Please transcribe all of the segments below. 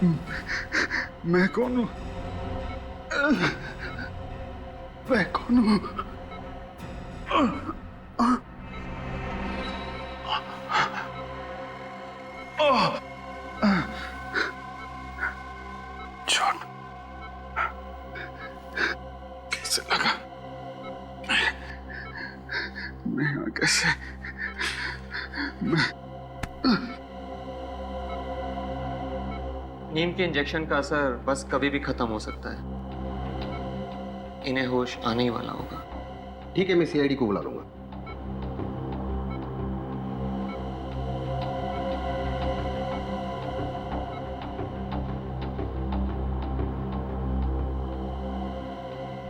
मैं कौन हूँ? मैं कौन हूँ? चोट कैसे लगा? मैं यहाँ कैसे? नीम के इंजेक्शन का असर बस कभी भी खत्म हो सकता है। इन्हें होश आने ही वाला होगा। ठीक है, मैं सीआईडी को बुला लूंगा।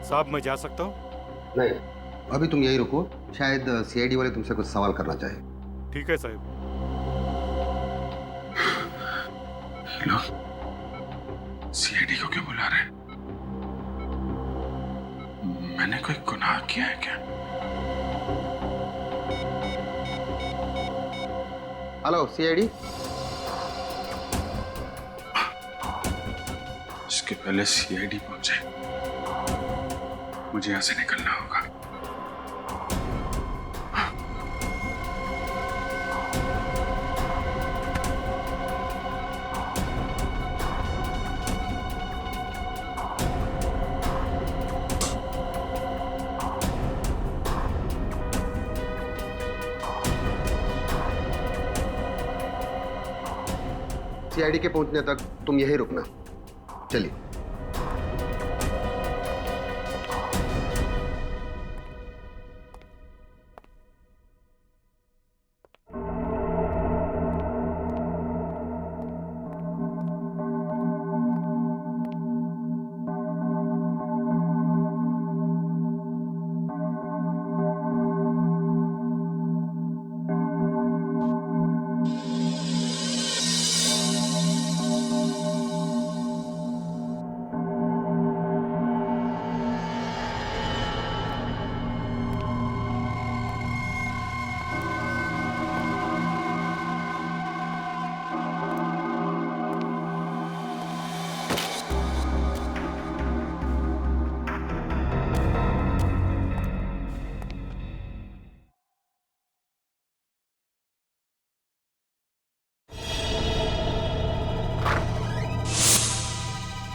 साहब मैं जा सकता हूँ? नहीं, अभी तुम यही रुको, शायद सीआईडी वाले तुमसे कुछ सवाल करना चाहे। ठीक है साहब। हेलो, सीआईडी को क्यों बुला रहे? मैंने कोई गुनाह किया है क्या? Hello CID. इसके पहले सीआईडी पहुंचे, मुझे यहां से निकलना होगा। सीआईडी के पहुंचने तक तुम यहीं रुकना। चलिए।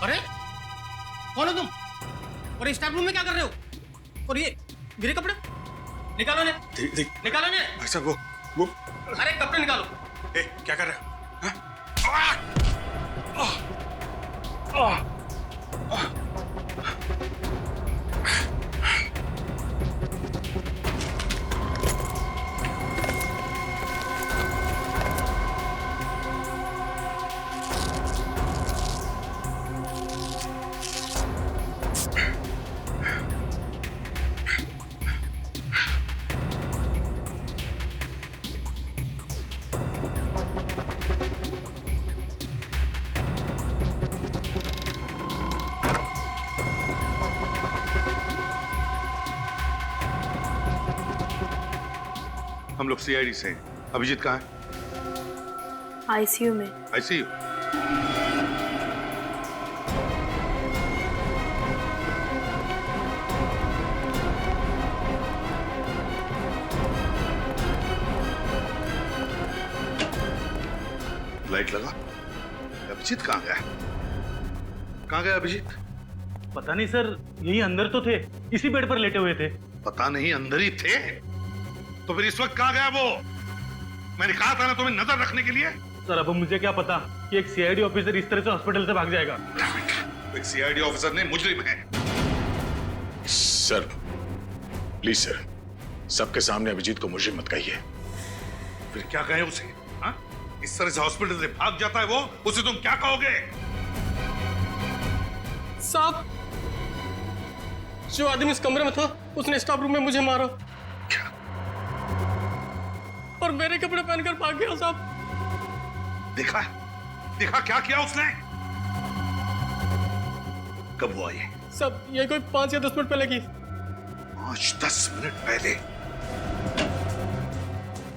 अरे कौन हो तुम? और स्टाफ रूम में क्या कर रहे हो? और ये गिरे कपड़े निकालो ने। निकालो ने। भाई साहब वो अरे कपड़े निकालो। क्या कर रहे हो? हम लोग सीआईडी से हैं। अभिजीत कहाँ है? आईसीयू में। आईसीयू? लाइट लगा। अभिजीत कहाँ गया? कहाँ गया अभिजीत? पता नहीं सर, यही अंदर तो थे, इसी बेड पर लेटे हुए थे। पता नहीं, अंदर ही थे? तो फिर इस वक्त कहाँ गया वो? मैंने कहा था ना तुम्हें नजर रखने के लिए। सर अब मुझे क्या पता कि एक सीआईडी ऑफिसर इस तरह से हॉस्पिटल से भाग जाएगा। एक सीआईडी ऑफिसर ने मुजरिम है। सर प्लीज सर, सबके सामने अभिजीत को मुजरिम मत कहिए। फिर क्या कहे उसे? हा? इस तरह से हॉस्पिटल से भाग जाता है वो, उसे तुम क्या कहोगे? साहब, जो आदमी इस कमरे में था उसने स्टाफ रूम में मुझे मारा। क्या? और मेरे कपड़े पहनकर भाग गया साहब। देखा? देखा क्या किया उसने? कब हुआ ये? सब ये कोई 5 या 10 मिनट पहले की। 5-10 मिनट पहले?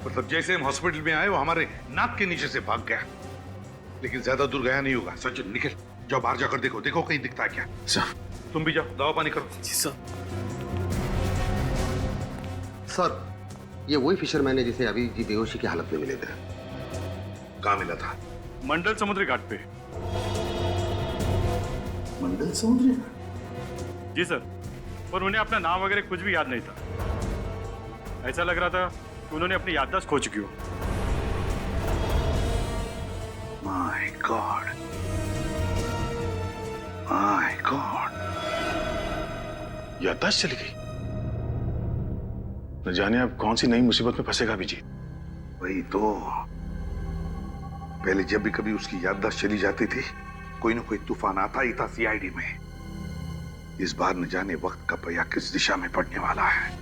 मतलब जैसे हम हॉस्पिटल में आए वो हमारे नाक के नीचे से भाग गया। लेकिन ज्यादा दूर गया नहीं होगा। सचिन निकल, जाओ बाहर जाकर देखो, देखो कहीं दिखता है क्या। सर, तुम भी जाओ, दवा पानी करो। जी सर। सर, ये वही फिशरमैन है जिसे अभी जी बेहोशी की हालत में मिले थे। कहाँ मिला था? मंडल समुद्री घाट पे। मंडल समुद्री? जी सर, और उन्हें अपना नाम वगैरह कुछ भी याद नहीं था। ऐसा लग रहा था कि उन्होंने अपनी याददाश्त खो चुकी हो। माय गॉड, माय गॉड, याददाश्त चली गई। न जाने अब कौन सी नई मुसीबत में फंसेगा अभिजीत। वही तो, पहले जब भी कभी उसकी याददाश्त चली जाती थी, कोई ना कोई तूफान आता ही था सीआईडी में। इस बार न जाने वक्त का पहिया किस दिशा में पड़ने वाला है।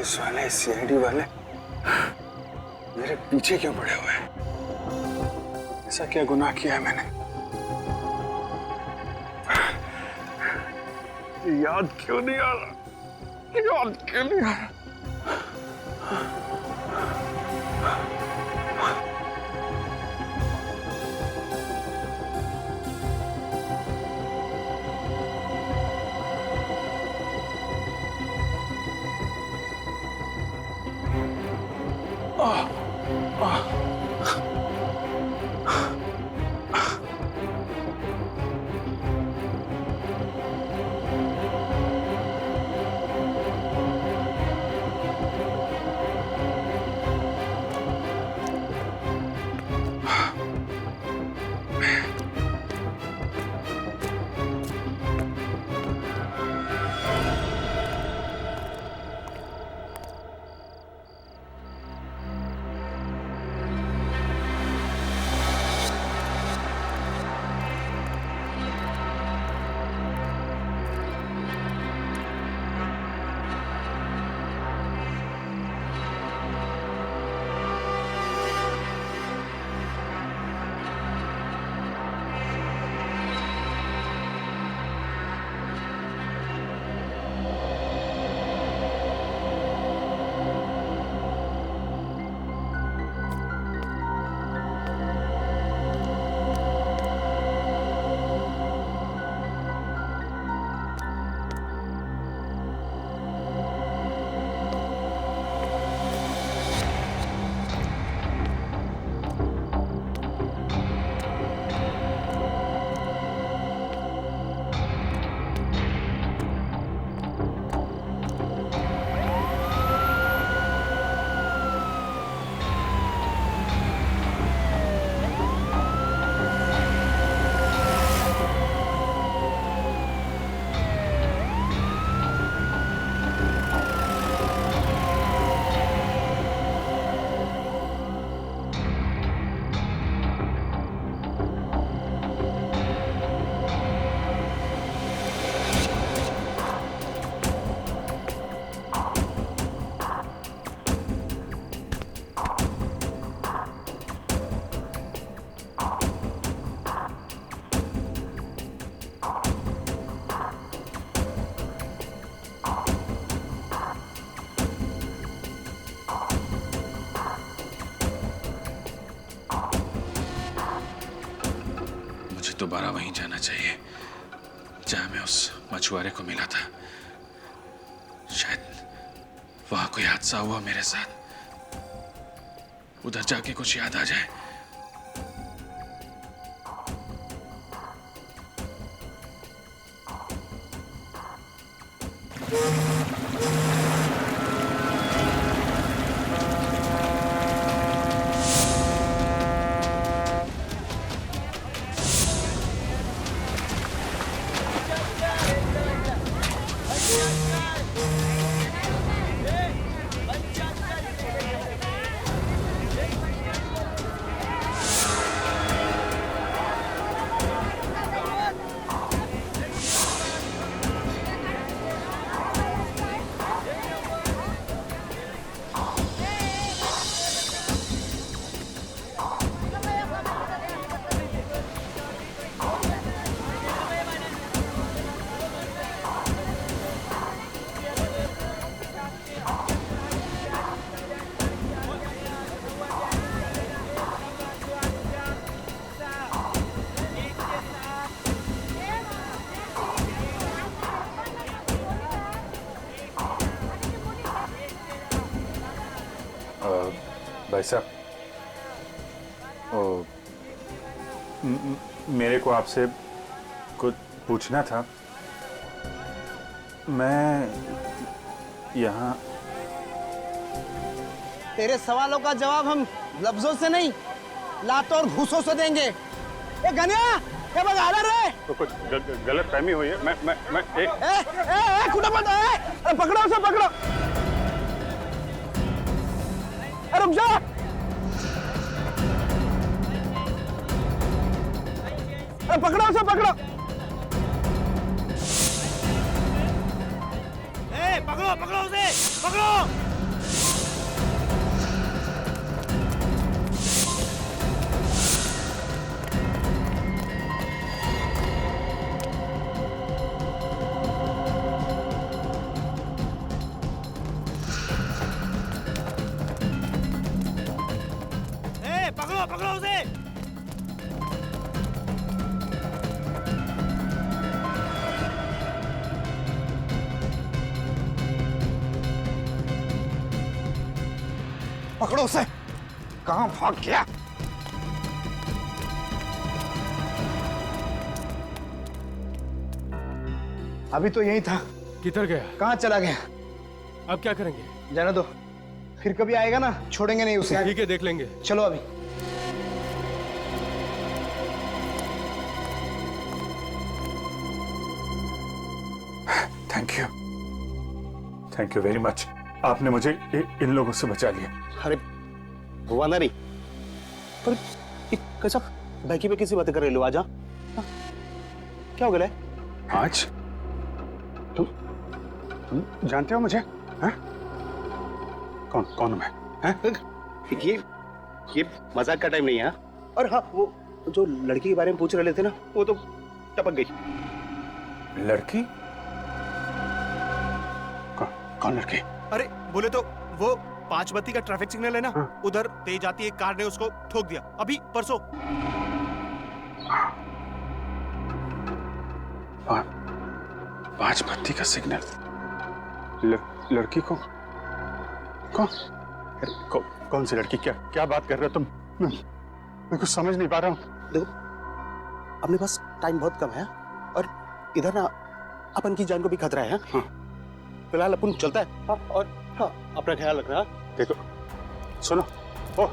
पुलिस वाले, सीआईडी वाले मेरे पीछे क्यों पड़े हुए हैं? ऐसा क्या गुनाह किया है मैंने? याद क्यों नहीं आ रहा? याद क्यों नहीं आ रहा? दोबारा वहीं जाना चाहिए जहां मैं उस मछुआरे को मिला था। शायद वहां कोई हादसा हुआ मेरे साथ, उधर जाके कुछ याद आ जाए। भाई साहब, मेरे को आपसे कुछ पूछना था। मैं यहाँ तेरे सवालों का जवाब हम लफ्जों से नहीं, लातों और घूसों से देंगे। ए गनिया, क्या बगा रहे? तो कुछ गलत फहमी हुई है। मैं एक खुदा मत है। अरे पकड़ो उसे, पकड़ो। अरे रुक जा। अरे पकड़ो उसे, पकड़ो। पकड़ो पकड़ो उसे, पकड़ो। पकड़ो पकड़ो उसे। पकड़ो उसे। कहाँ भाग गया? अभी तो यही था। किधर गया? कहाँ चला गया? अब क्या करेंगे? जाने दो, फिर कभी आएगा ना, छोड़ेंगे नहीं उसे। ठीक है, देख लेंगे। चलो अभी। Thank you very much. आपने मुझे इन लोगों से बचा लिया। अरे हुआ ना नहीं, पर कसम बैकी पे किसी बातें कर रहे लो। आजा, क्या हो गया? आज तुम जानते हो मुझे? हैं? कौन मैं? हैं? ये मजाक का टाइम नहीं है। और हाँ, वो जो लड़की के बारे में पूछ रहे थे ना, वो तो टपक गई। लड़की? कौन लड़की? अरे बोले तो वो 5 बत्ती का ट्रैफिक सिग्नल है ना, उधर तेज आती एक कार ने उसको ठोक दिया अभी परसों। 5 बत्ती का सिग्नल? लड़की को कौन सी लड़की? क्या बात कर रहे हो तुम? मैं कुछ समझ नहीं पा रहा हूँ। देखो, अपने पास टाइम बहुत कम है और इधर ना अपन की जान को भी खतरा है। हाँ। फिलहाल अपन चलता है। हाँ, और हाँ, अपना ख्याल रखना। देखो, सुनो। ओ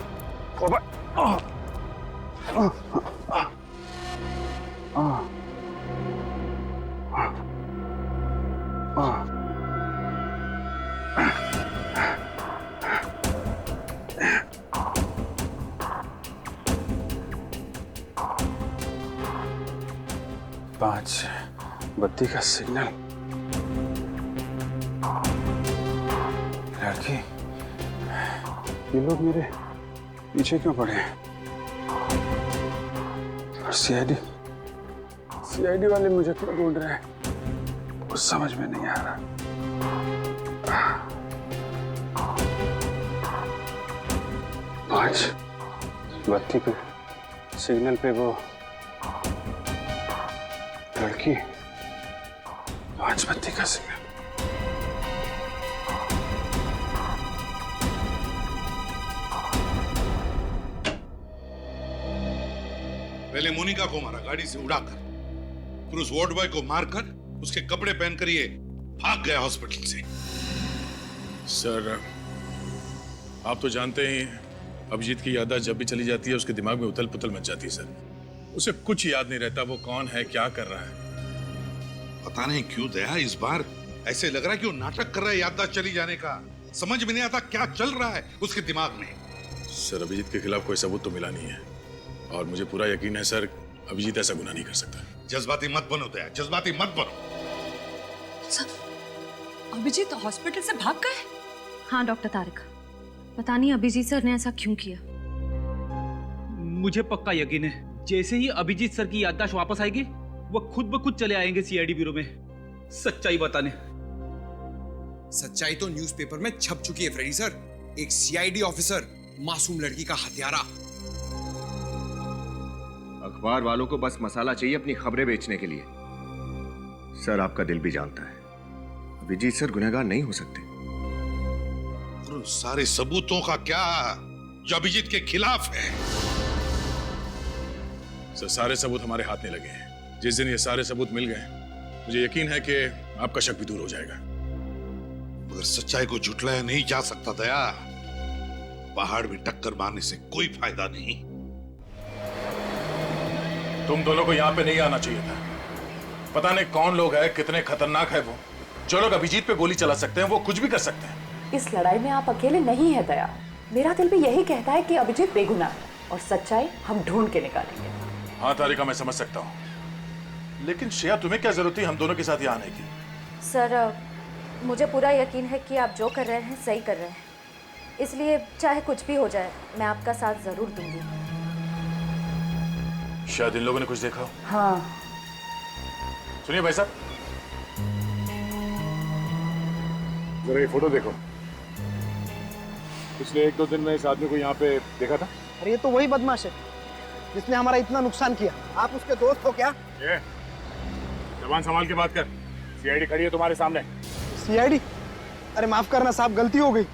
पांच बत्ती का सिग्नल। लड़की, ये लोग मेरे पीछे क्यों पड़े हैं? और सीआईडी वाले मुझे क्यों ढूंढ रहे हैं? कुछ समझ में नहीं आ रहा। पांच बत्ती पे सिग्नल पे वो लड़की, 5 बत्ती का सिग्नल। पहले मोनिका को मारा गाड़ी से उड़ाकर, फिर उस वार्ड बॉय को मारकर उसके कपड़े पहनकर ये भाग गया हॉस्पिटल से। सर, आप तो जानते ही अभिजीत की याददाश्त जब भी चली जाती है उसके दिमाग में उथल पुथल मच जाती है सर। उसे कुछ याद नहीं रहता, वो कौन है, क्या कर रहा है। पता नहीं क्यों दया, इस बार ऐसे लग रहा है कि वो नाटक कर रहा है याददाश्त चली जाने का। समझ में नहीं आता क्या चल रहा है उसके दिमाग में। सर, अभिजीत के खिलाफ कोई सबूत तो मिला नहीं है और मुझे पूरा यकीन है सर, अभिजीत ऐसा गुनाह नहीं कर सकता। जज्बाती मत बनो दया, जज्बाती मत बनो। अभिजीत हॉस्पिटल से भाग गए? हाँ डॉक्टर तारिक, पता नहीं अभिजीत सर ने ऐसा क्यों किया। मुझे पक्का यकीन है, जैसे ही अभिजीत सर की याददाश्त वापस आएगी वो खुद ब खुद चले आएंगे सीआईडी ब्यूरो में सच्चाई बताने। सच्चाई तो न्यूज़पेपर में छप चुकी है फ्रेडी सर। एक सीआईडी ऑफिसर मासूम लड़की का हत्यारा। अखबार वालों को बस मसाला चाहिए अपनी खबरें बेचने के लिए। सर, आपका दिल भी जानता है अभिजीत सर गुनहगार नहीं हो सकते। और उन सारे सबूतों का क्या जो अभिजीत के खिलाफ है। सर, सारे सबूत हमारे हाथ में लगे हैं। जिस दिन ये सारे सबूत मिल गए, मुझे यकीन है कि आपका शक भी दूर हो जाएगा। मगर सच्चाई को झुठलाया नहीं जा सकता दया। पहाड़ में टक्कर मारने से कोई फायदा नहीं। तुम दोनों को यहाँ पे नहीं आना चाहिए था। पता नहीं कौन लोग हैं, कितने खतरनाक है वो। जो लोग अभिजीत पे गोली चला सकते हैं वो कुछ भी कर सकते हैं। इस लड़ाई में आप अकेले नहीं है दया। मेरा दिल भी यही कहता है कि अभिजीत बेगुनाह है और सच्चाई हम ढूंढ के निकालेंगे। हाँ तारिका, मैं समझ सकता हूँ, लेकिन श्रेया तुम्हें क्या जरूरत थी हम दोनों के साथ यहाँ आने की? सर, मुझे पूरा यकीन है कि आप जो कर रहे हैं सही कर रहे हैं, इसलिए चाहे कुछ भी हो जाए मैं आपका साथ जरूर दूंगी। शायद इन लोगों ने कुछ देखा हो। हाँ। सुनिए भाई साहब, जरा ये फोटो देखो। पिछले 1-2 दिन में इस आदमी को यहाँ पे देखा था। अरे ये तो वही बदमाश है जिसने हमारा इतना नुकसान किया। आप उसके दोस्त हो क्या? ये जबान संभाल के बात कर। सीआईडी खड़ी है तुम्हारे सामने। सीआईडी? अरे माफ करना साहब, गलती हो गई।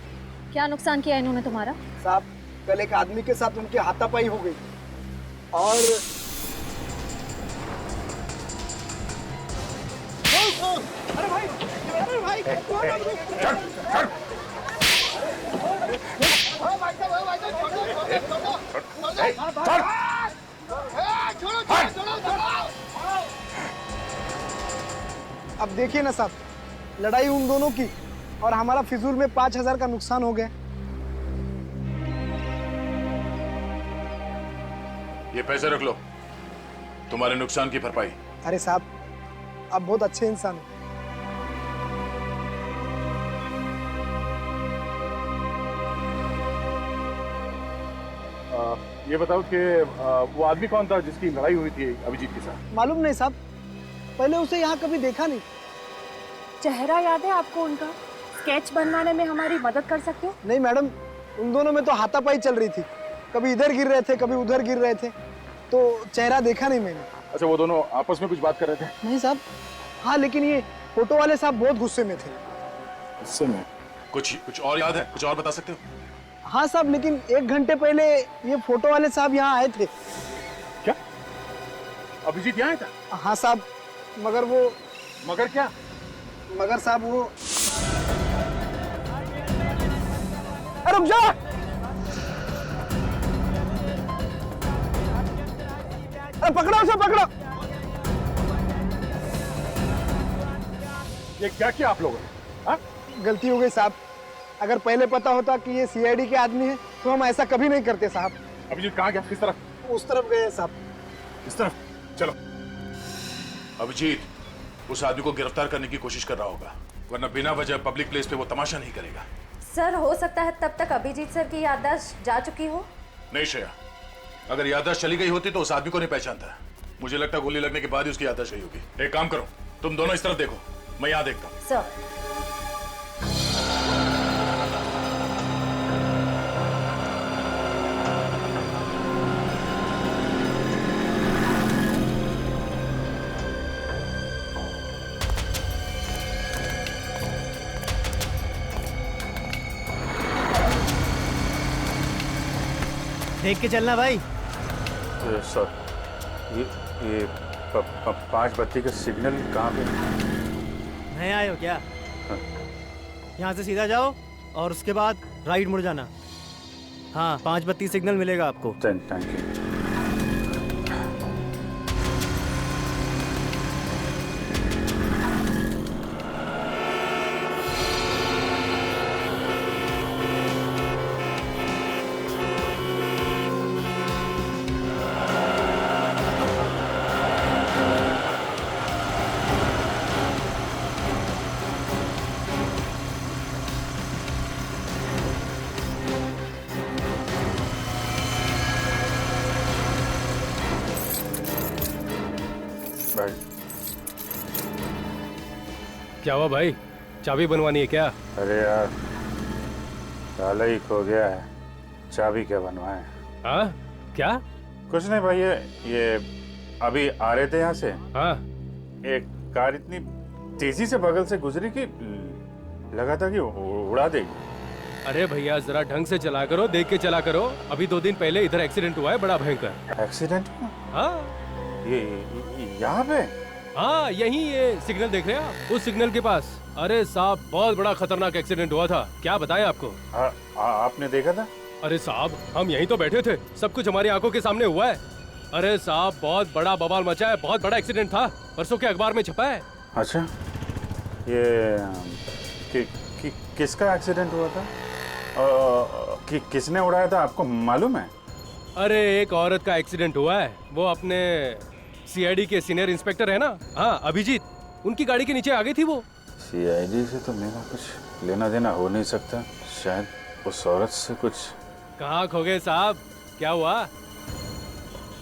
क्या नुकसान किया इन्होंने तुम्हारा? साहब, कल एक आदमी के साथ उनकी हाथापाई हो गई और अरे भाई, अब देखिए ना साहब, लड़ाई उन दोनों की और हमारा फिजूल में 5,000 का नुकसान हो गया। ये पैसे रख लो, तुम्हारे नुकसान की भरपाई। अरे साहब, आप बहुत अच्छे इंसान हैं। ये बताओ कि वो आदमी कौन था जिसकी लड़ाई हुई थी अभिजीत के साथ? मालूम नहीं साहब, पहले उसे यहाँ कभी देखा नहीं। चेहरा याद है आपको उनका? स्केच बनवाने में हमारी मदद कर सकते हो? नहीं मैडम, उन दोनों में तो हाथापाई चल रही थी। कभी इधर गिर रहे थे, कभी उधर गिर रहे थे, तो चेहरा देखा नहीं मैंने। अच्छा, वो दोनों आपस में कुछ बात कर रहे थे? नहीं साहब। हाँ, लेकिन ये फोटो वाले साहब बहुत गुस्से में थे। गुस्से में? कुछ और याद है? कुछ और बता सकते हो? हाँ साहब, लेकिन 1 घंटे पहले ये फोटो वाले साहब यहाँ आए थे। क्या अभिजीत यहाँ आया था? हाँ साहब, मगर वो मगर क्या? मगर साहब वो, अरे रुक जाओ, अरे पकड़ो उसे, पकड़ो। ये क्या किया आप लोगों ने? हाँ? गलती हो गई साहब। अगर पहले पता होता कि ये सीआईडी के आदमी है तो हम ऐसा कभी नहीं करते साहब। अभिजीत कहाँ गया? किस तरफ? उस तरफ गए साहब। इस तरफ? चलो। अभिजीत उस आदमी को गिरफ्तार करने की कोशिश कर रहा होगा, वरना बिना वजह पब्लिक प्लेस पे वो तमाशा नहीं करेगा। सर, हो सकता है तब तक अभिजीत सर की याददाश्त जा चुकी हो। नहीं श्रेया, अगर याददाश्त चली गई होती तो उस आदमी को नहीं पहचानता। मुझे लगता है गोली लगने के बाद ही उसकी याददाश्त सही होगी। एक काम करो, तुम दोनों इस तरफ देखो, मैं यहाँ देखता हूँ। सर, देख के चलना भाई। सर, ये 5 बत्ती का सिग्नल कहाँ पे? नए आए हो क्या? हाँ। यहाँ से सीधा जाओ और उसके बाद राइट मुड़ जाना। हाँ, 5 बत्ती सिग्नल मिलेगा आपको। Thank you. क्या हुआ भाई, चाबी बनवानी है क्या? अरे यार, ताला ही खो गया है, चाबी क्या बनवाएं? हाँ क्या? कुछ नहीं भाई, ये अभी आ रहे थे यहाँ से। हाँ। एक कार इतनी तेजी से बगल से गुजरी कि लगा था कि उड़ा देगी। अरे भैया जरा ढंग से चला करो, देख के चला करो। अभी 2 दिन पहले इधर एक्सीडेंट हुआ है बड़ा भयंकर। एक्सीडेंट? हाँ ये यहाँ पे? हाँ यही, ये सिग्नल देख रहे हैं आप, उस सिग्नल के पास। अरे साहब बहुत बड़ा खतरनाक एक्सीडेंट हुआ था, क्या बताएं आपको। आपने देखा था? अरे साहब हम यहीं तो बैठे थे, सब कुछ हमारी आंखों के सामने हुआ है। अरे साहब बहुत बड़ा बवाल मचा है, बहुत बड़ा एक्सीडेंट था, परसों के अखबार में छपा है। अच्छा, ये किसका एक्सीडेंट हुआ था? किसने उड़ाया था, आपको मालूम है? अरे एक औरत का एक्सीडेंट हुआ है, वो अपने सीआईडी के सीनियर इंस्पेक्टर है ना, हाँ अभिजीत, उनकी गाड़ी के नीचे आ गई थी वो। सीआईडी से तो मेरा कुछ लेना देना हो नहीं सकता, शायद उस औरत से कुछ। कहाँ खो गए साहब, क्या हुआ?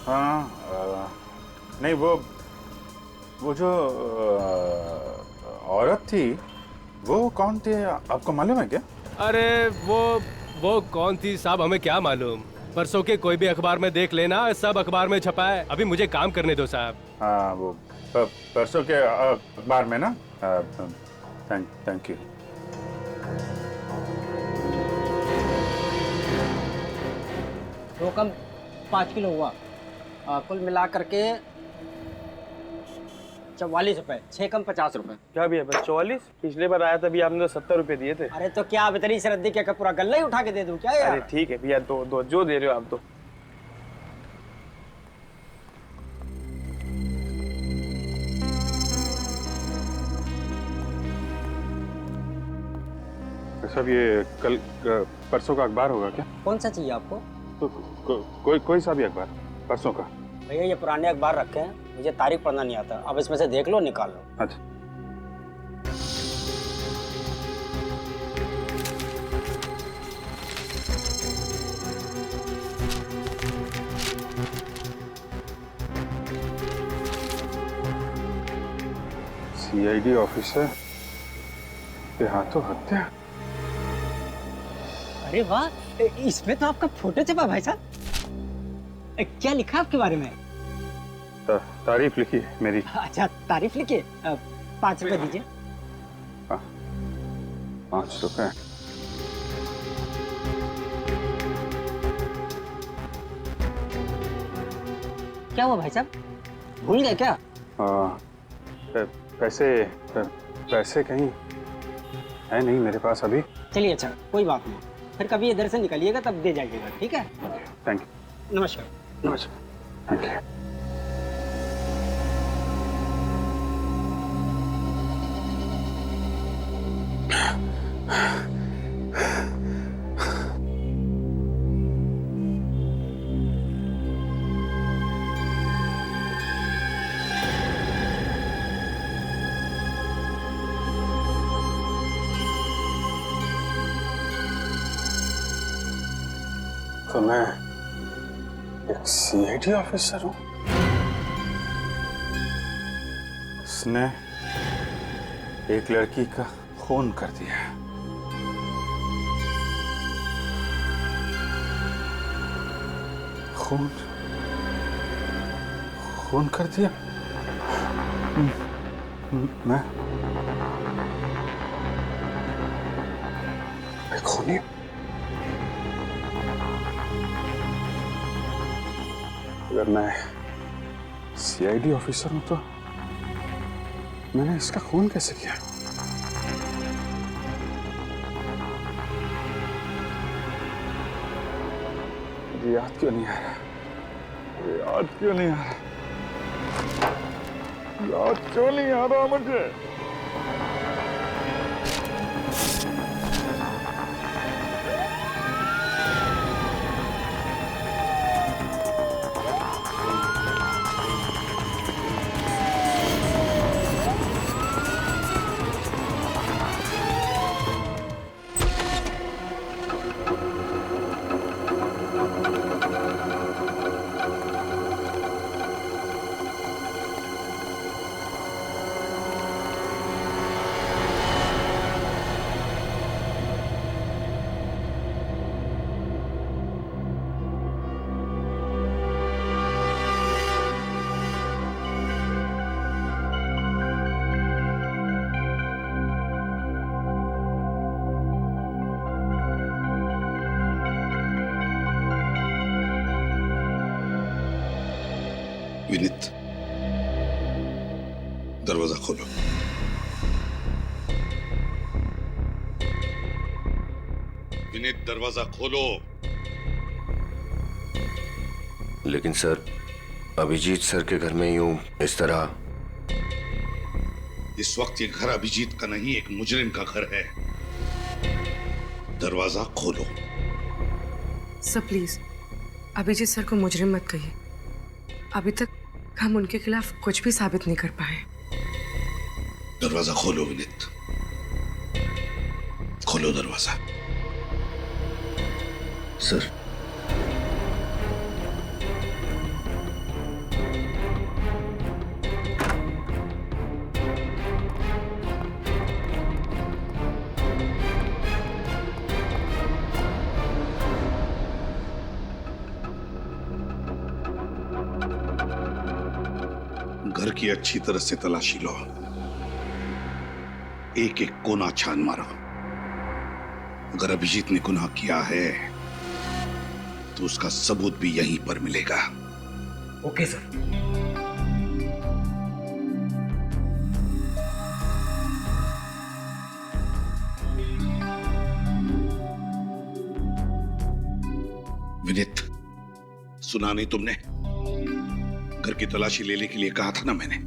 हाँ नहीं, वो जो औरत थी वो कौन थी, आपको मालूम है क्या? अरे वो कौन थी साहब, हमें क्या मालूम, परसों के कोई भी अखबार में देख लेना, सब अखबार में छपा है। अभी मुझे काम करने दो साहब। हाँ वो परसों के अखबार में ना। Thank you. दो कम 5 किलो हुआ, कुल मिला करके 44 रुपए, 6 कम 50 रुपए। क्या भी है बस 44? पिछले बार आया था भी आपने तो 70 रुपए दिए थे। अरे तो क्या अब इतनी सरद्दी क्या पूरा गल्ला ही उठा के दे दूं क्या यार? अरे ठीक है भैया, दो जो दे रहे हो आप तो। सब ये कल परसों का अखबार होगा क्या? कौन सा चाहिए आपको? तो कोई सा भी अखबार परसों का। भैया ये पुराने अखबार रखे हैं, मुझे तारीख पढ़ना नहीं आता, अब इसमें से देख लो, निकाल लो। अच्छा। सीआईडी ऑफिसर के हाथों हत्या। अरे वाह, इसमें तो आपका फोटो छपा भाई साहब। क्या लिखा आपके बारे में? तारीफ लिखी है मेरी। अच्छा तारीफ लिखी है। 5 रुपए दीजिए। 5 रुपए? क्या हुआ भाई साहब, भूल गए क्या? पैसे कहीं है नहीं मेरे पास अभी। चलिए अच्छा कोई बात नहीं, फिर कभी इधर से निकलिएगा तब दे जाइएगा, ठीक है? Thank you. नमस्कार। नमस्कार। Thank you. तो मैं एक सीआईडी ऑफिसर हूँ, उसने एक लड़की का खून कर दिया। खून कर दिया? मैं खूनी? अगर मैं सीआईडी ऑफिसर हूं तो मैंने इसका खून कैसे किया? मुझे याद क्यों नहीं आ रहा? याद क्यों नहीं आ रहा मुझे? विनीत, दरवाजा खोलो। विनीत, दरवाजा खोलो। लेकिन सर, अभिजीत सर के घर में यूं इस तरह। इस वक्त ये घर अभिजीत का नहीं, एक मुजरिम का घर है। दरवाजा खोलो। सर प्लीज अभिजीत सर को मुजरिम मत कहिए। अभी तक हम उनके खिलाफ कुछ भी साबित नहीं कर पाए। दरवाजा खोलो विनीत, खोलो दरवाजा। सर, घर की अच्छी तरह से तलाशी लो, एक एक कोना छान मारो। अगर अभिजीत ने गुनाह किया है तो उसका सबूत भी यहीं पर मिलेगा। Okay sir. विनीत, सुना नहीं तुमने? घर की तलाशी लेने के लिए कहा था ना मैंने।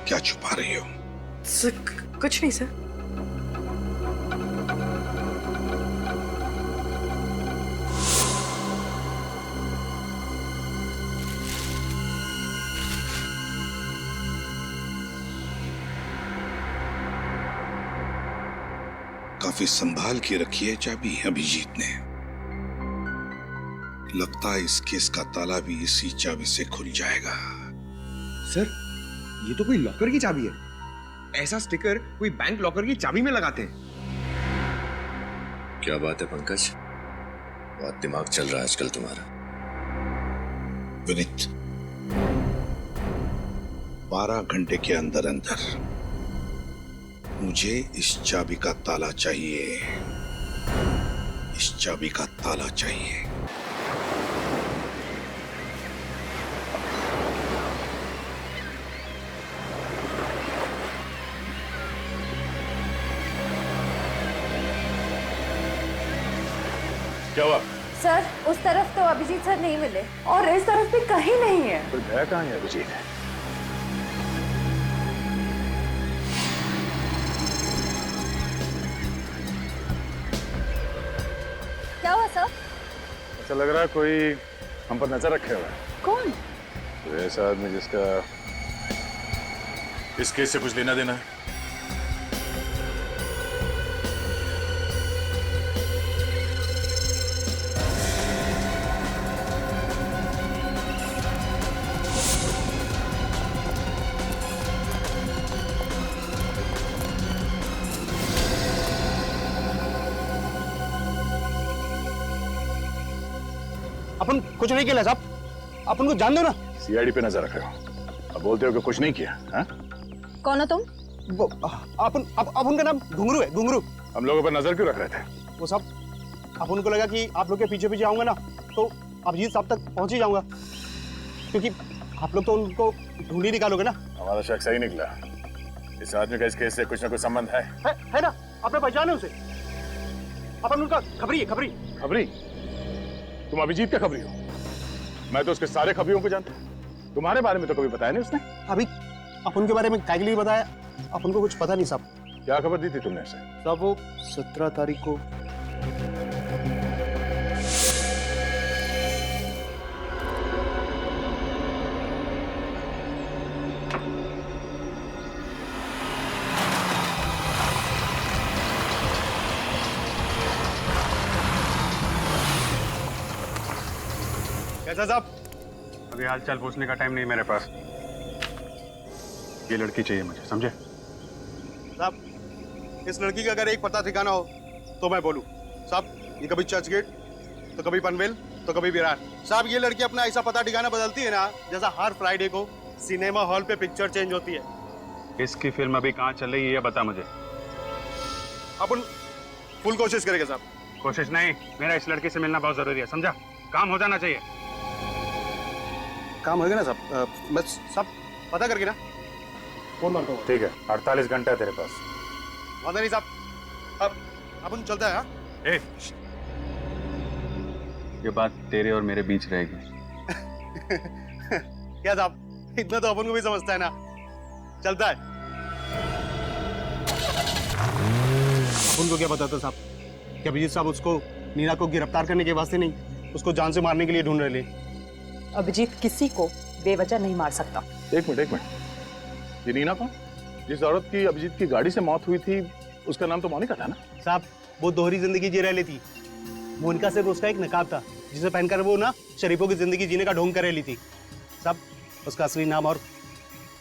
क्या छुपा रही हो? सर कुछ नहीं सर। काफी संभाल के रखी है चाबी अभिजीत ने। लगता है इस केस का ताला भी इसी चाबी से खुल जाएगा। सर, ये तो कोई लॉकर की चाबी है। ऐसा स्टिकर कोई बैंक लॉकर की चाबी में लगाते हैं। क्या बात है पंकज, बहुत दिमाग चल रहा है आजकल तुम्हारा। विनीत, 12 घंटे के अंदर अंदर मुझे इस चाबी का ताला चाहिए। इस चाबी का ताला चाहिए। क्या हुआ? सर उस तरफ तो अभिजीत सर नहीं मिले और इस तरफ भी कहीं नहीं है। तो गया कहाँ है अभिजीत? क्या हुआ सर? ऐसा लग रहा है कोई हम पर नजर रखे हुआ है। कौन? तो ऐसा आदमी जिसका इस केस से कुछ लेना देना है। अपन कुछ नहीं किया साहब, अपन को जान दो ना। सीआईडी पे नजर रख रहे हो, अब बोलते हो कि कुछ नहीं किया। हाँ? कौन हो तुम? वो अपन का नाम घुंगरू है, घुंगरू। हम लोगों पर नजर क्यों रख रहे थे? वो साहब अपन को लगा कि आप लोग के पीछे पीछे आऊंगा ना तो अभिजीत साहब तक पहुंच ही जाऊंगा, क्योंकि आप लोग तो उनको ढूंढ ही निकालोगे ना। हमारा शक सही निकला, इस आदमी का इस केस से कुछ ना कुछ संबंध है ना? आपने पहचाने उसे? अपन उनका खबरी है, खबरी। खबरी? तुम अभिजीत का खबरी हो? मैं तो उसके सारे खबरियों को जानता हूँ, तुम्हारे बारे में तो कभी बताया नहीं उसने। अभी अपन के बारे में काहे के लिए बताया? अपन को कुछ पता नहीं साहब। क्या खबर दी थी तुमने उसे? साहब वो 17 तारीख को कैसा साहब? अभी हाल चाल पूछने का टाइम नहीं मेरे पास, ये लड़की चाहिए मुझे, समझे? साहब इस लड़की का अगर एक पता ठिकाना हो तो मैं बोलूं। साहब ये कभी चर्च गेट, तो कभी पनवेल, तो कभी विरार। साहब ये लड़की अपना ऐसा पता ठिकाना बदलती है ना जैसा हर फ्राइडे को सिनेमा हॉल पे पिक्चर चेंज होती है। इसकी फिल्म अभी कहाँ चल रही है ये बता मुझे। अपन फुल कोशिश करेंगे साहब। कोशिश नहीं, मेरा इस लड़की से मिलना बहुत जरूरी है, समझा? काम हो जाना चाहिए। काम होगा ना साहब? मैं सब पता करके ना फोन मारता हूँ। ठीक है, 48 घंटा है तेरे पास। वादा नहीं साहब, अब अपन चलता है। हाँ? ये बात तेरे और मेरे बीच रहेगी। क्या साहब, इतना तो अपन को भी समझता है ना। चलता है। अपन को क्या पता था साहब कि अभिजीत साहब उसको नीना को गिरफ्तार करने के वास्ते नहीं, उसको जान से मारने के लिए ढूंढ रहे थे। अभिजीत किसी को बेवजह नहीं मार सकता। एक मिनट, ये नीना कौन? जिस औरत की अभिजीत की गाड़ी से मौत हुई थी उसका नाम तो मोनिका था ना? साहब वो दोहरी जिंदगी जी रह लेती। मोनिका सिर्फ उसका एक नकाब था जिसे पहनकर वो ना शरीफों की जिंदगी जीने का ढोंग कर रही थी। साहब उसका असली नाम और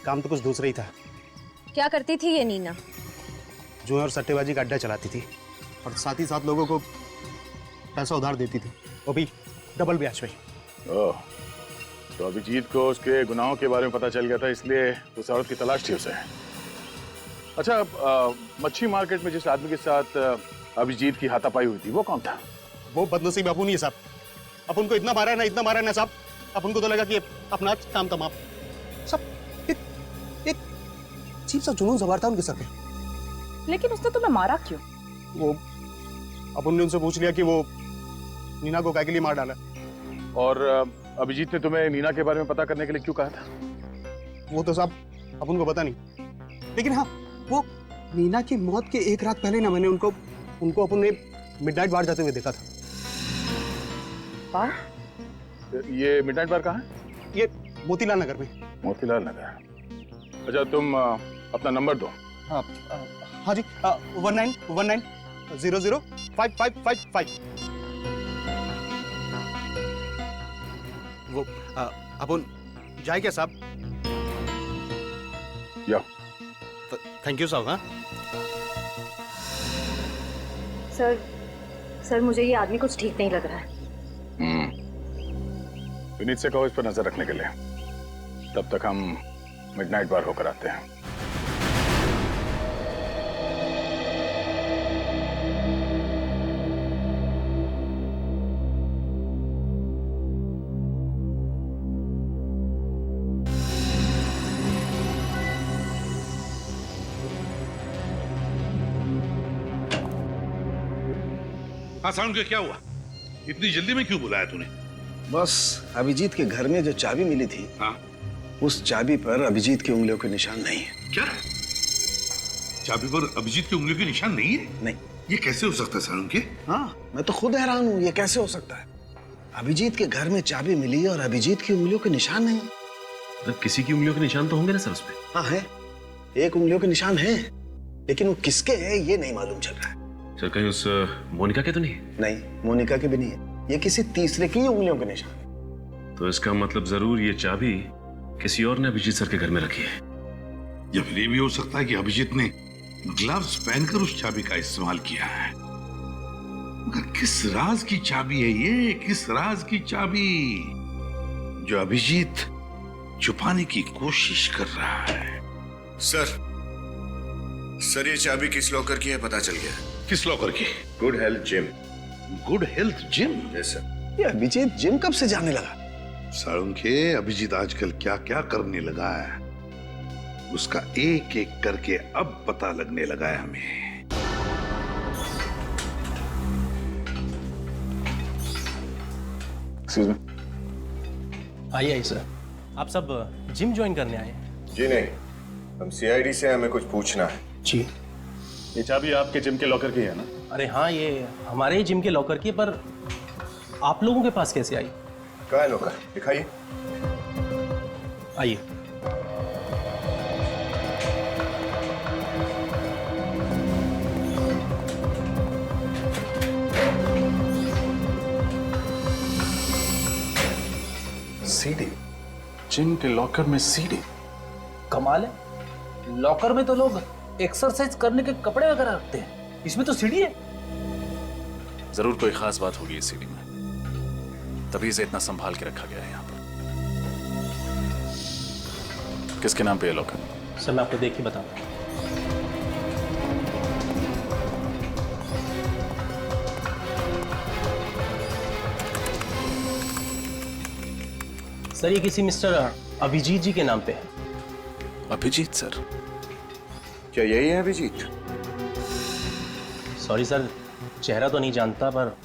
काम तो कुछ दूसरा ही था। क्या करती थी ये नीना? जुए और सट्टेबाजी का अड्डा चलाती थी और साथ ही साथ लोगों को पैसा उधार देती थी, वो भी डबल ब्याज पे। ओह, तो अभिजीत को उसके गुनाहों के बारे में पता चल गया था, इसलिए उस औरत की तलाश थी उसे। अच्छा, मच्छी मार्केट में जिस आदमी के साथ अभिजीत की हाथापाई हुई थी वो कौन था? वो बदनसीब अपन ही है साहब। अपन को इतना मारा है ना, इतना मारा है ना साहब, अपन को तो लगा कि अपना काम तमाम। सब एक अजीब सा जुनून सवार था उनके सर पे। लेकिन उसने तुम्हें मारा क्यों? वो अपन ने उनसे पूछ लिया कि वो नीना को काहे के लिए मार डाला। और अभिजीत ने तुम्हें नीना के बारे में पता करने के लिए क्यों कहा था? वो तो साहब अपन को पता नहीं, लेकिन हाँ वो नीना की मौत के एक रात पहले ना मैंने उनको अपन ने मिडनाइट बार जाते हुए देखा था। बार? ये मिडनाइट बार कहाँ है? ये मोतीलाल नगर में। मोतीलाल नगर। अच्छा, तुम अपना नंबर दो। हाँ जी, 1919005555। वो अपन जाए क्या साहब? या थैंक यू साहब। हाँ सर मुझे ये आदमी कुछ ठीक नहीं लग रहा है। विनीत से कहो इस पर नजर रखने के लिए, तब तक हम मिडनाइट बार होकर आते हैं। हाँ साउंड, क्या हुआ? इतनी जल्दी में क्यों बुलाया तूने? बस अभिजीत के घर में जो चाबी मिली थी, हाँ? उस चाबी पर अभिजीत की उंगलियों के निशान नहीं है। क्या? चाबी पर अभिजीत की उंगलियों के निशान नहीं है? नहीं। ये कैसे हो सकता है साउंड के? हाँ, मैं तो खुद हैरान हूँ, ये कैसे हो सकता है? अभिजीत के घर में चाबी मिली और अभिजीत की उंगलियों के निशान नहीं। मतलब किसी की उंगलियों के निशान तो होंगे ना सर उसपे? हाँ है, एक उंगलियों के निशान है, लेकिन वो किसके है ये नहीं मालूम चल रहा है। सर कहीं उस मोनिका के तो नहीं? नहीं, मोनिका के भी नहीं है, ये किसी तीसरे की उंगलियों के निशान है। तो इसका मतलब जरूर ये चाबी किसी और ने अभिजीत सर के घर में रखी है। या फिर ये भी हो सकता है कि अभिजीत ने ग्लव्स पहनकर उस चाबी का इस्तेमाल किया है। मगर किस राज की चाबी है ये? किस राज की चाबी जो अभिजीत छुपाने की कोशिश कर रहा है? सर ये चाबी किस लॉकर की है पता चल गया। किस लॉकर की? Good health gym. Good health gym? Yes sir. ये अभिजीत जिम कब से जाने लगा? साळुंखे, अभिजीत आजकल क्या क्या करने लगा है, उसका एक एक करके अब पता लगने लगा है हमें। आइए सर, आप सब जिम ज्वाइन करने आए हैं? जी नहीं, हम सीआईडी से हमें कुछ पूछना है। जी। ये चाबी आपके जिम के लॉकर की है ना? अरे हाँ, ये हमारे ही जिम के लॉकर की है, पर आप लोगों के पास कैसे आई? कहाँ है लॉकर? दिखाइए। आइए। सीडी? जिम के लॉकर में सीडी? कमाल है, लॉकर में तो लोग एक्सरसाइज करने के कपड़े वगैररखते हैं, इसमें तो सीडी है। जरूर कोई खास बात होगी इस सीडी में, तभी इसे इतना संभाल के रखा गया है यहाँ पर। किसके नाम पे है लॉकर? सर मैं आपको देख के बताऊंगा। सर ये किसी मिस्टर अभिजीत जी के नाम पे है। अभिजीत सर? क्या यही है अभिजीत? सॉरी सर, चेहरा तो नहीं जानता, पर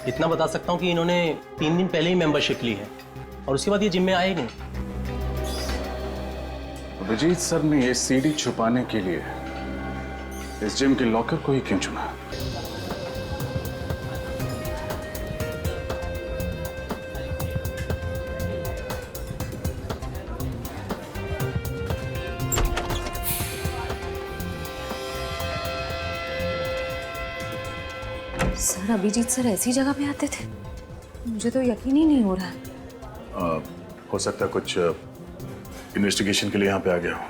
इतना बता सकता हूँ कि इन्होंने 3 दिन पहले ही मेंबरशिप ली है और उसके बाद ये जिम में आए नहीं। अभिजीत सर ने ये सीडी छुपाने के लिए इस जिम के लॉकर को ही क्यों चुना? सर अभिजीत सर ऐसी जगह पे आते थे? मुझे तो यकीन ही नहीं हो रहा। हो सकता है कुछ इन्वेस्टिगेशन के लिए यहाँ पे आ गया हो।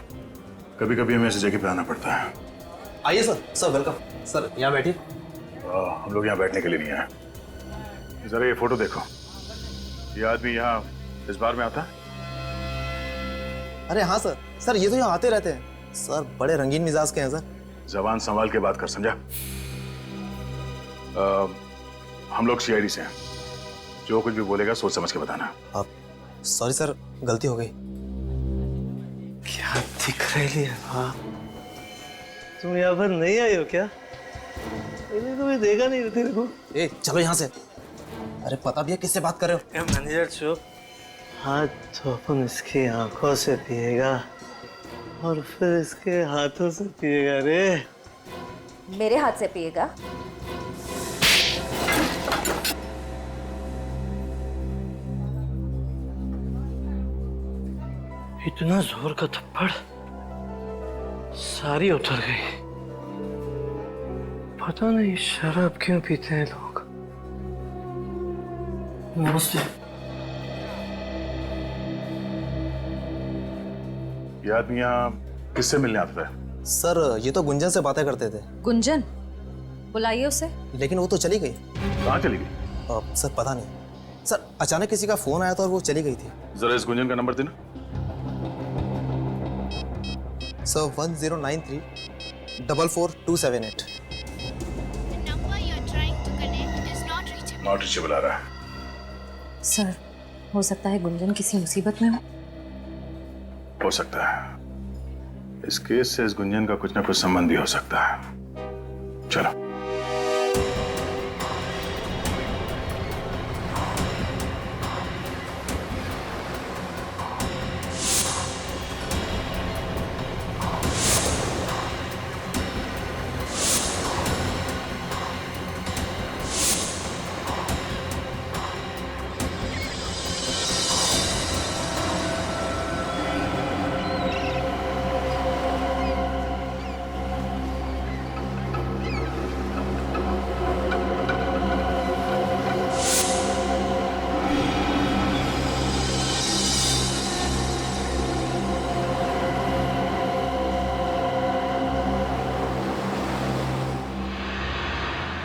कभी कभी हमें ऐसी जगह पे आना पड़ता है। आइए सर। Sir welcome. सर यहाँ बैठिए। हम लोग यहाँ बैठने के लिए नहीं आए। जरा ये फोटो देखो, ये आदमी यहाँ इस बार में आता है? अरे हाँ सर, सर ये तो यहाँ आते रहते हैं सर, बड़े रंगीन मिजाज के हैं सर। जबान संभाल के बात कर, समझा? हम लोग सीआईडी से हैं, जो कुछ भी बोलेगा सोच समझ के बताना। आप सॉरी सर, गलती हो गई। क्या दिख रही है आप? तुम यहाँ पर नहीं आई हो क्या? मैंने तुम्हें देखा नहीं तेरे को। ए चलो यहाँ से। अरे पता भी है किससे बात कर रहे हो? मैनेजर चुप। हाथ तो अपन इसकी आंखों से पिएगा और फिर इसके हाथों से पिएगा रे। मेरे हाथ से पिएगा? इतना जोर का थप्पड़, सारी उतर गई। पता नहीं शराब क्यों पीते हैं लोग। नमस्ते। ये आदमी यहाँ किससे मिलने आता है? सर ये तो गुंजन से बातें करते थे। गुंजन? बुलाइए उसे। लेकिन वो तो चली गई। कहाँ चली गई? सर पता नहीं सर, अचानक किसी का फोन आया था और वो चली गई थी। जरा इस गुंजन का नंबर देना। सर 1093 44278। नॉट रीचेबल आ रहा है। सर हो सकता है गुंजन किसी मुसीबत में हो सकता है इस केस से इस गुंजन का कुछ ना कुछ संबंध भी हो सकता है। चलो।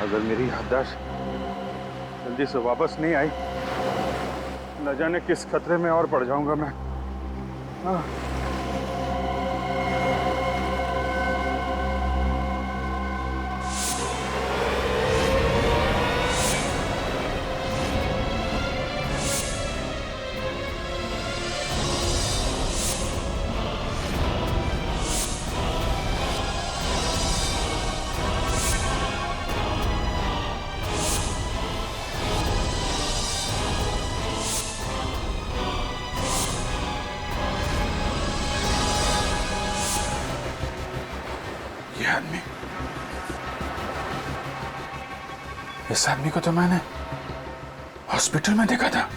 अगर मेरी याददाश्त जल्दी से वापस नहीं आई, न जाने किस खतरे में और पड़ जाऊंगा मैं। हाँ। इस आदमी को तो मैंने हॉस्पिटल में देखा था।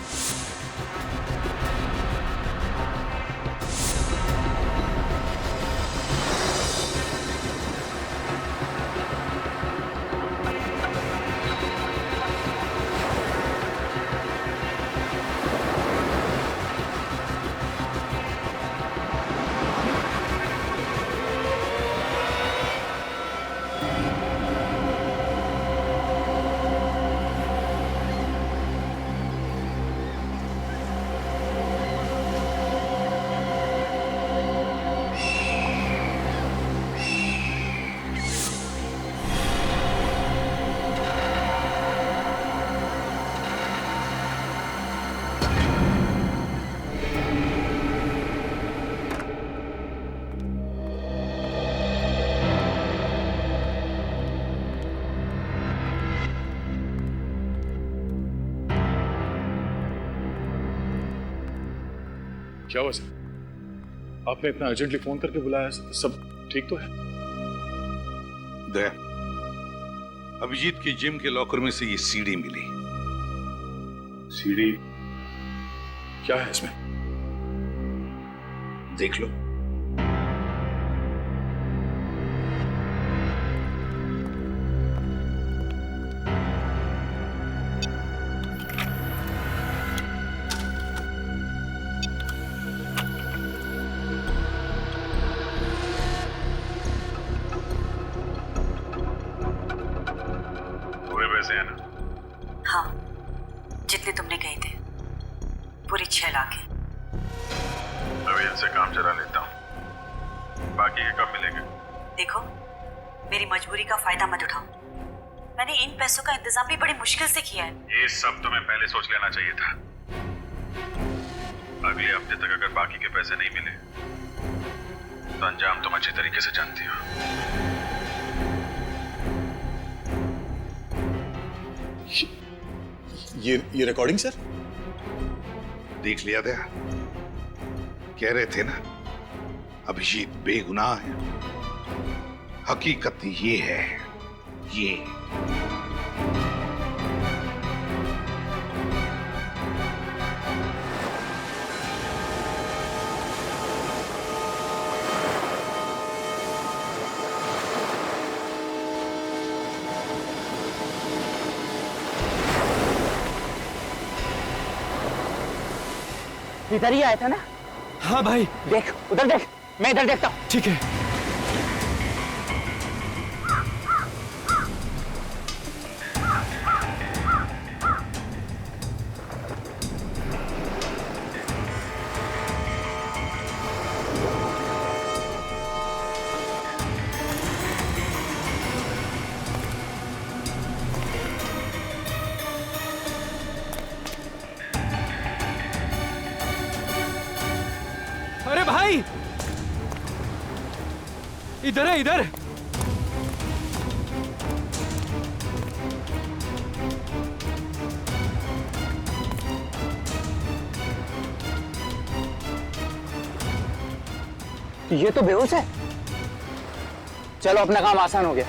क्या हुआ सर? आपने इतना अर्जेंटली फोन करके बुलाया, सब ठीक तो है? दया, अभिजीत की जिम के लॉकर में से ये सीडी मिली। सीडी? क्या है इसमें? देख लो। पैसे हैं ना? हाँ, जितने तुमने कहे थे, पूरी 6 लाख है। अभी इनसे काम चला लेता हूँ, बाकी के कब मिलेंगे? देखो, मेरी मजबूरी का फायदा मत उठाओ। मैंने इन पैसों का इंतजाम भी बड़ी मुश्किल से किया है। ये सब तुम्हें पहले सोच लेना चाहिए था। अगले हफ्ते तक अगर बाकी के पैसे नहीं मिले तो अंजाम तुम अच्छी तरीके से जानती हो। ये रिकॉर्डिंग सर? देख लिया था, कह रहे थे ना अभिजीत बेगुनाह है। हकीकत ये है, ये इधर ही आया था ना? हाँ भाई। देख, उधर देख, मैं इधर देखता हूँ। ठीक है। अरे भाई, इधर है, इधर। ये तो बेहोश है। चलो, अपना काम आसान हो गया।